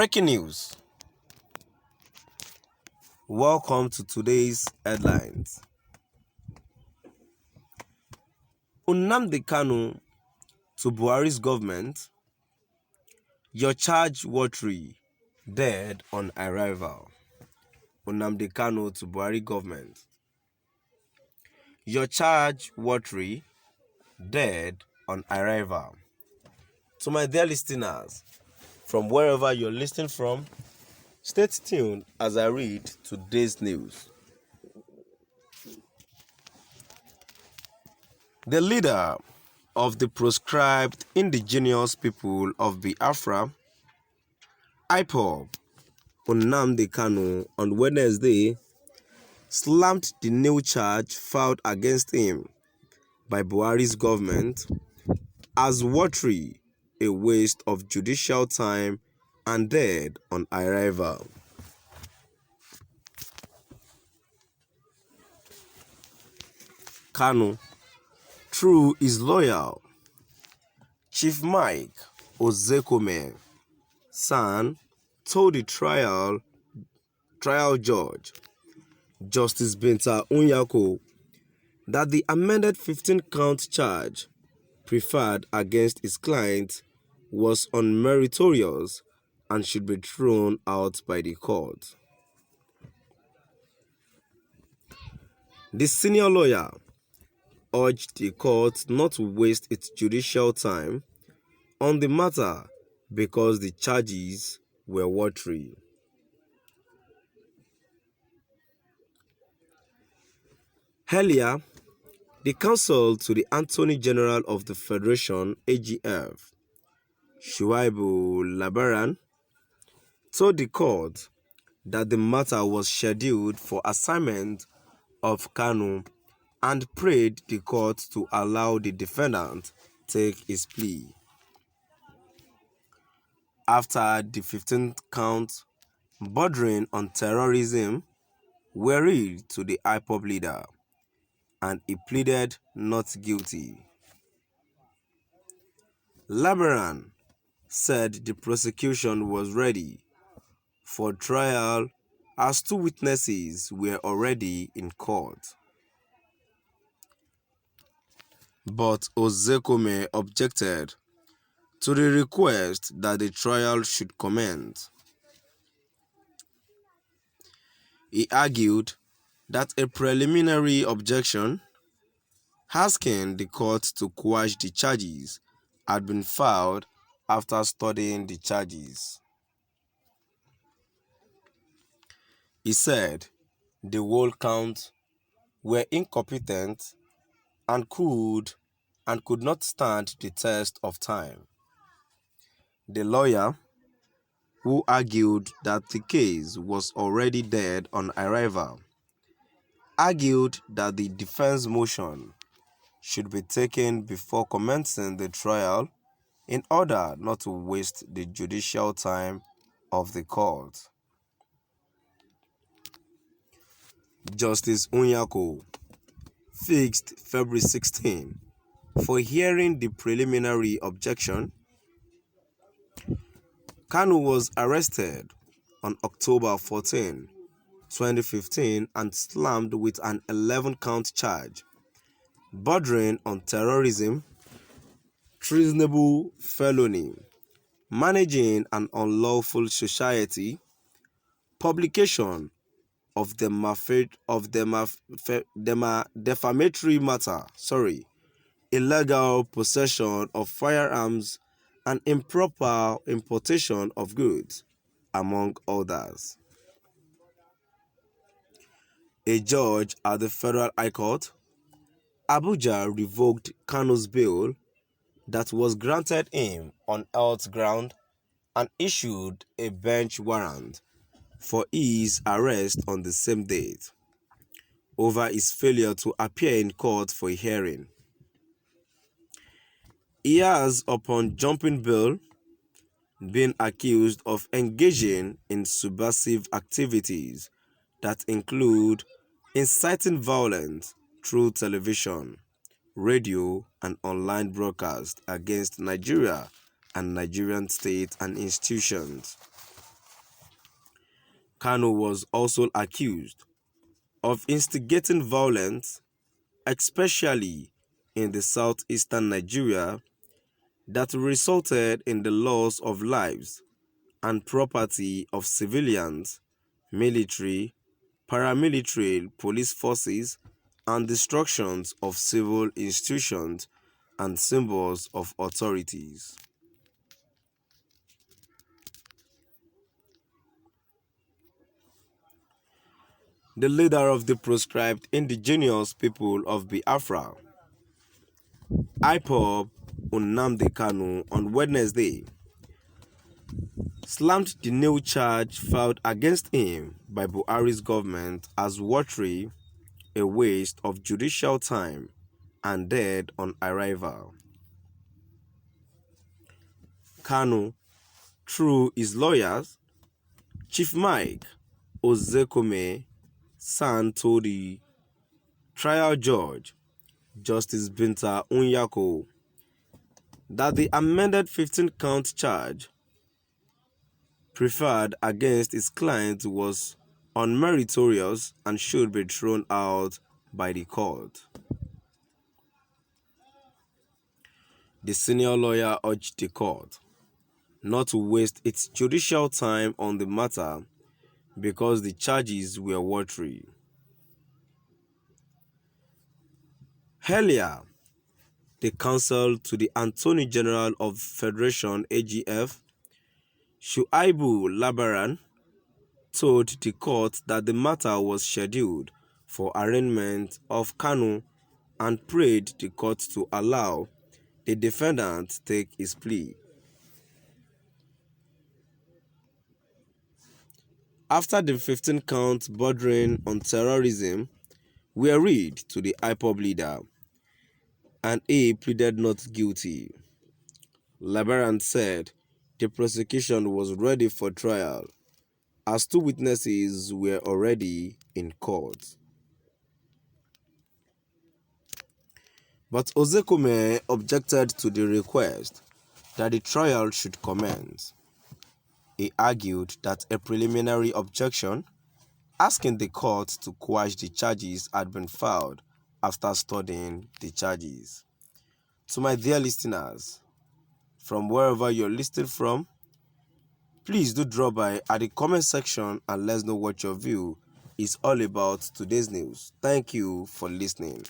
Breaking news. Welcome to today's headlines. Nnamdi Kanu to Buhari's government. Your charge watery, dead on arrival. Nnamdi Kanu to Buhari government. Your charge watery, dead on arrival. To my dear listeners, from wherever you're listening from, stay tuned as I read today's news. The leader of the proscribed indigenous people of Biafra, IPOB, Nnamdi Kanu, on Wednesday, slammed the new charge filed against him by Buhari's government as watery, a waste of judicial time and dead on arrival. Kanu, through his lawyer, Chief Mike Ozekome, son, told the trial judge, Justice Binta Onyako, that the amended 15-count charge preferred against his client was unmeritorious and should be thrown out by the court. The senior lawyer urged the court not to waste its judicial time on the matter because the charges were watery. Earlier, the counsel to the Attorney General of the Federation, AGF, Shuaibu Labaran, told the court that the matter was scheduled for assignment of Kanu and prayed the court to allow the defendant take his plea. After the 15th count bordering on terrorism were read to the IPOB leader, and he pleaded not guilty. Labaran said the prosecution was ready for trial as two witnesses were already in court. But Ozekome objected to the request that the trial should commence. He argued that a preliminary objection asking the court to quash the charges had been filed after studying the charges. He said the whole count were incompetent and could not stand the test of time. The lawyer, who argued that the case was already dead on arrival, argued that the defense motion should be taken before commencing the trial in order not to waste the judicial time of the court. Justice Onyako fixed February 16 for hearing the preliminary objection. Kanu was arrested on October 14, 2015 and slammed with an 11-count charge bordering on terrorism, treasonable felony, managing an unlawful society, publication of defamatory matter, illegal possession of firearms, and improper importation of goods, among others. A judge at the Federal High Court, Abuja, revoked Kanu's bail that was granted him on health ground and issued a bench warrant for his arrest on the same date over his failure to appear in court for a hearing. He has, upon jumping bail, been accused of engaging in subversive activities that include inciting violence through television, radio, and online broadcast against Nigeria and Nigerian state and institutions. Kanu was also accused of instigating violence, especially in the southeastern Nigeria, that resulted in the loss of lives and property of civilians, military, paramilitary police forces, and destructions of civil institutions and symbols of authorities. The leader of the proscribed indigenous people of Biafra, IPOB Nnamdi Kanu, on Wednesday, slammed the new charge filed against him by Buhari's government as watery, a waste of judicial time, and dead on arrival. Kanu, through his lawyers, Chief Mike Ozekome San, told the trial judge, Justice Binta Unyako, that the amended 15-count charge preferred against his client was unmeritorious and should be thrown out by the court. The senior lawyer urged the court not to waste its judicial time on the matter because the charges were watery. Earlier, the counsel to the Attorney General of Federation AGF, Shuaibu Labaran, told the court that the matter was scheduled for arraignment of Kanu and prayed the court to allow the defendant take his plea. After the 15 counts bordering on terrorism were read to the IPOB leader, and he pleaded not guilty, Labaran said the prosecution was ready for trial as 2 witnesses were already in court. But Ozekome objected to the request that the trial should commence. He argued that a preliminary objection asking the court to quash the charges had been filed after studying the charges. To my dear listeners, from wherever you're listening from, please do drop by at the comment section and let us know what your view is all about today's news. Thank you for listening.